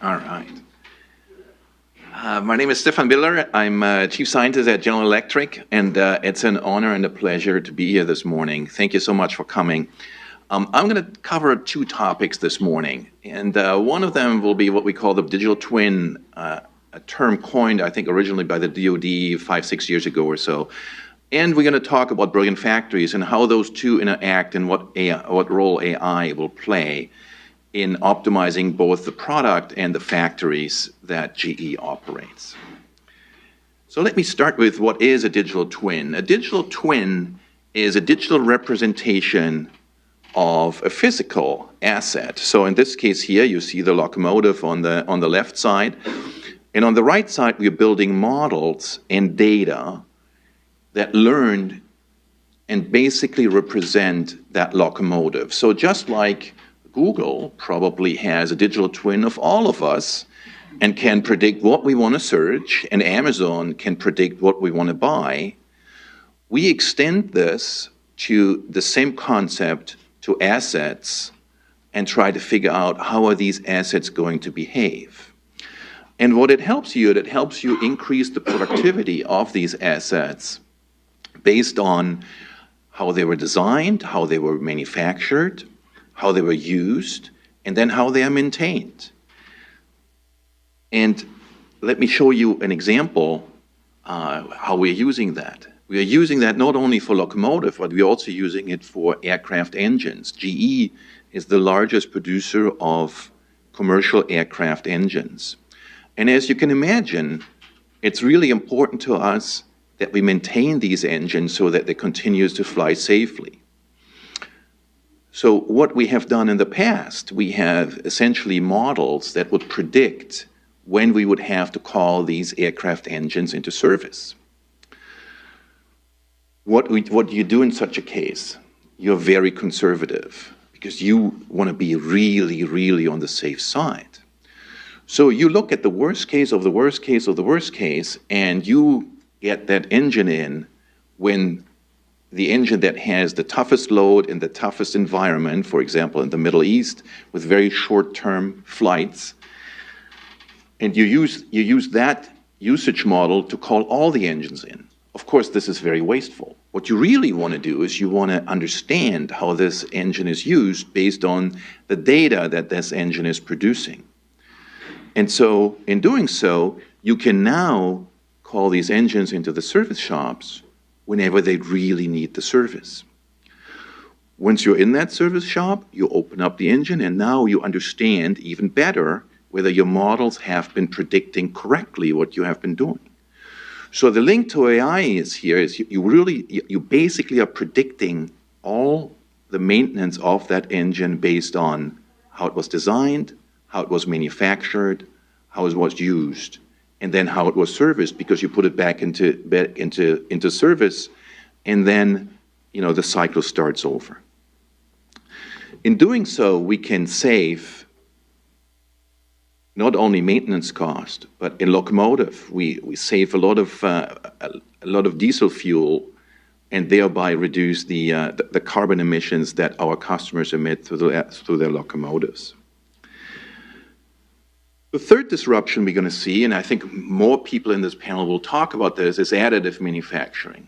All right. My name is Stephan Biller. I'm Chief Scientist at General Electric, and it's an honor and a pleasure to be here this morning. Thank you so much for coming. I'm going to cover two topics this morning, and one of them will be what we call the digital twin, a term coined, I think, originally by the DoD 5-6 years ago or so. And we're going to talk about brilliant factories and how those two interact and what role AI will play in optimizing both the product and the factories that GE operates. So let me start with what is a digital twin. A digital twin is a digital representation of a physical asset. So in this case here, you see the locomotive on the left side. And on the right side, we're building models and data that learn and basically represent that locomotive. So just like Google probably has a digital twin of all of us and can predict what we want to search, and Amazon can predict what we want to buy, we extend this to the same concept to assets and try to figure out how are these assets going to behave. And what it helps you increase the productivity of these assets based on how they were designed, how they were manufactured, how they were used, and then how they are maintained. And let me show you an example how we're using that. We are using that not only for locomotive, but we're also using it for aircraft engines. GE is the largest producer of commercial aircraft engines. And as you can imagine, it's really important to us that we maintain these engines so that they continue to fly safely. So what we have done in the past, we have essentially models that would predict when we would have to call these aircraft engines into service. What do you do in such a case? You're very conservative because you want to be really, really on the safe side. So you look at the worst case of the worst case of the worst case, and you get that engine in when the engine that has the toughest load in the toughest environment, for example, in the Middle East, with very short-term flights, and you use that usage model to call all the engines in. Of course, this is very wasteful. What you really want to do is you want to understand how this engine is used based on the data that this engine is producing. And so, in doing so, you can now call these engines into the service shops whenever they really need the service. Once you're in that service shop, you open up the engine, and now you understand even better whether your models have been predicting correctly what you have been doing. So the link to AI is you basically are predicting all the maintenance of that engine based on how it was designed, how it was manufactured, how it was used, and then how it was serviced, because you put it back into service, and then the cycle starts over. In doing so, we can save not only maintenance cost, but in locomotive, we save a lot of diesel fuel, and thereby reduce the carbon emissions that our customers emit through their locomotives. The third disruption we're going to see, and I think more people in this panel will talk about this, is additive manufacturing.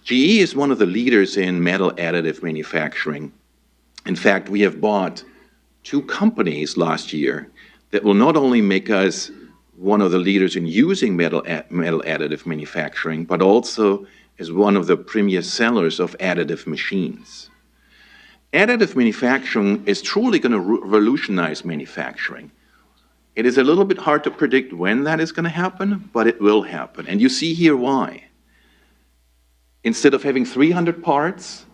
GE is one of the leaders in metal additive manufacturing. In fact, we have bought 2 companies last year that will not only make us one of the leaders in using metal additive manufacturing, but also as one of the premier sellers of additive machines. Additive manufacturing is truly going to revolutionize manufacturing. It is a little bit hard to predict when that is going to happen, but it will happen. And you see here why. Instead of having 300 parts,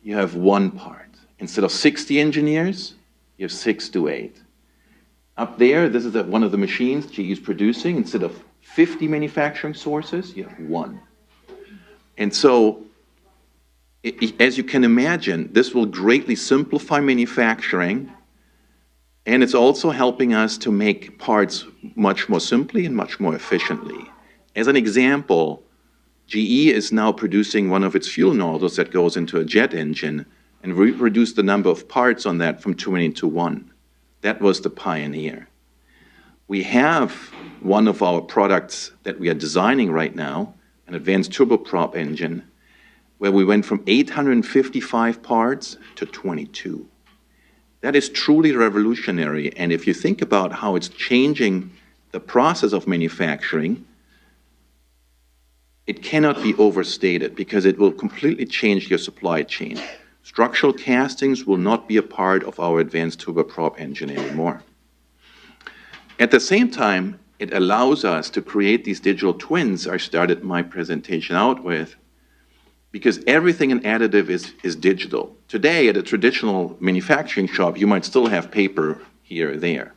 you have 1 part. Instead of 60 engineers, you have 6 to 8. Up there, this is one of the machines GE is producing. Instead of 50 manufacturing sources, you have 1. And so, as you can imagine, this will greatly simplify manufacturing, and it's also helping us to make parts much more simply and much more efficiently. As an example, GE is now producing one of its fuel nozzles that goes into a jet engine, and we reduced the number of parts on that from 2 to 1. That was the pioneer. We have one of our products that we are designing right now, an advanced turboprop engine, where we went from 855 parts to 22. That is truly revolutionary, and if you think about how it's changing the process of manufacturing, it cannot be overstated because it will completely change your supply chain. Structural castings will not be a part of our advanced turboprop engine anymore. At the same time, it allows us to create these digital twins I started my presentation out with, because everything in additive is digital. Today, at a traditional manufacturing shop, you might still have paper here or there.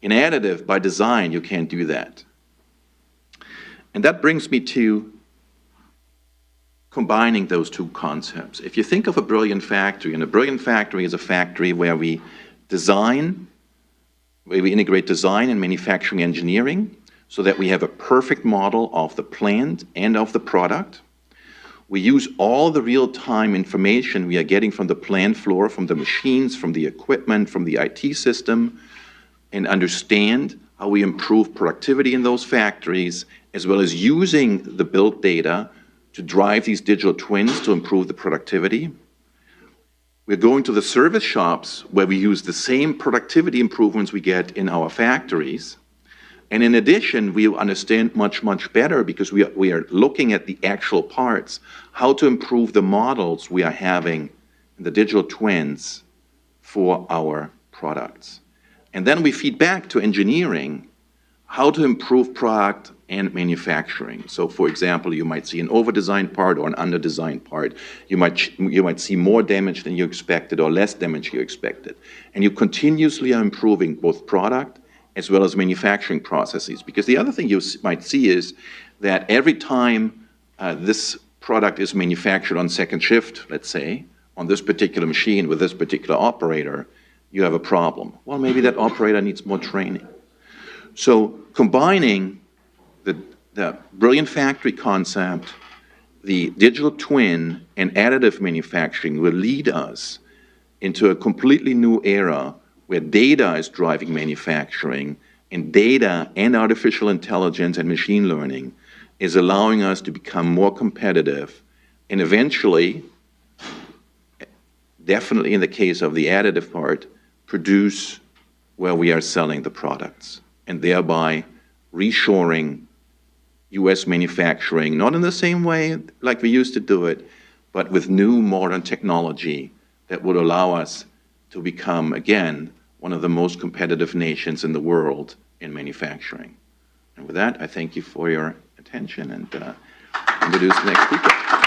In additive, by design, you can't do that. And that brings me to combining those two concepts. If you think of a brilliant factory, and a brilliant factory is a factory where we design, where we integrate design and manufacturing engineering so that we have a perfect model of the plant and of the product. We use all the real-time information we are getting from the plant floor, from the machines, from the equipment, from the IT system, and understand how we improve productivity in those factories, as well as using the build data to drive these digital twins to improve the productivity. We're going to the service shops where we use the same productivity improvements we get in our factories. And in addition, we understand much, much better, because we are looking at the actual parts, how to improve the models we are having in the digital twins for our products. And then we feed back to engineering how to improve product and manufacturing. So, for example, you might see an over-designed part or an under-designed part. You might see more damage than you expected or less damage you expected. And you continuously are improving both product as well as manufacturing processes. Because the other thing you might see is that every time this product is manufactured on second shift, let's say, on this particular machine with this particular operator, you have a problem. Well, maybe that operator needs more training. So combining the brilliant factory concept, the digital twin, and additive manufacturing will lead us into a completely new era where data is driving manufacturing, and data and artificial intelligence and machine learning is allowing us to become more competitive, and eventually, definitely in the case of the additive part, produce where we are selling the products, and thereby reshoring US manufacturing, not in the same way like we used to do it, but with new modern technology that would allow us to become, again, one of the most competitive nations in the world in manufacturing. And with that, I thank you for your attention and introduce the next speaker.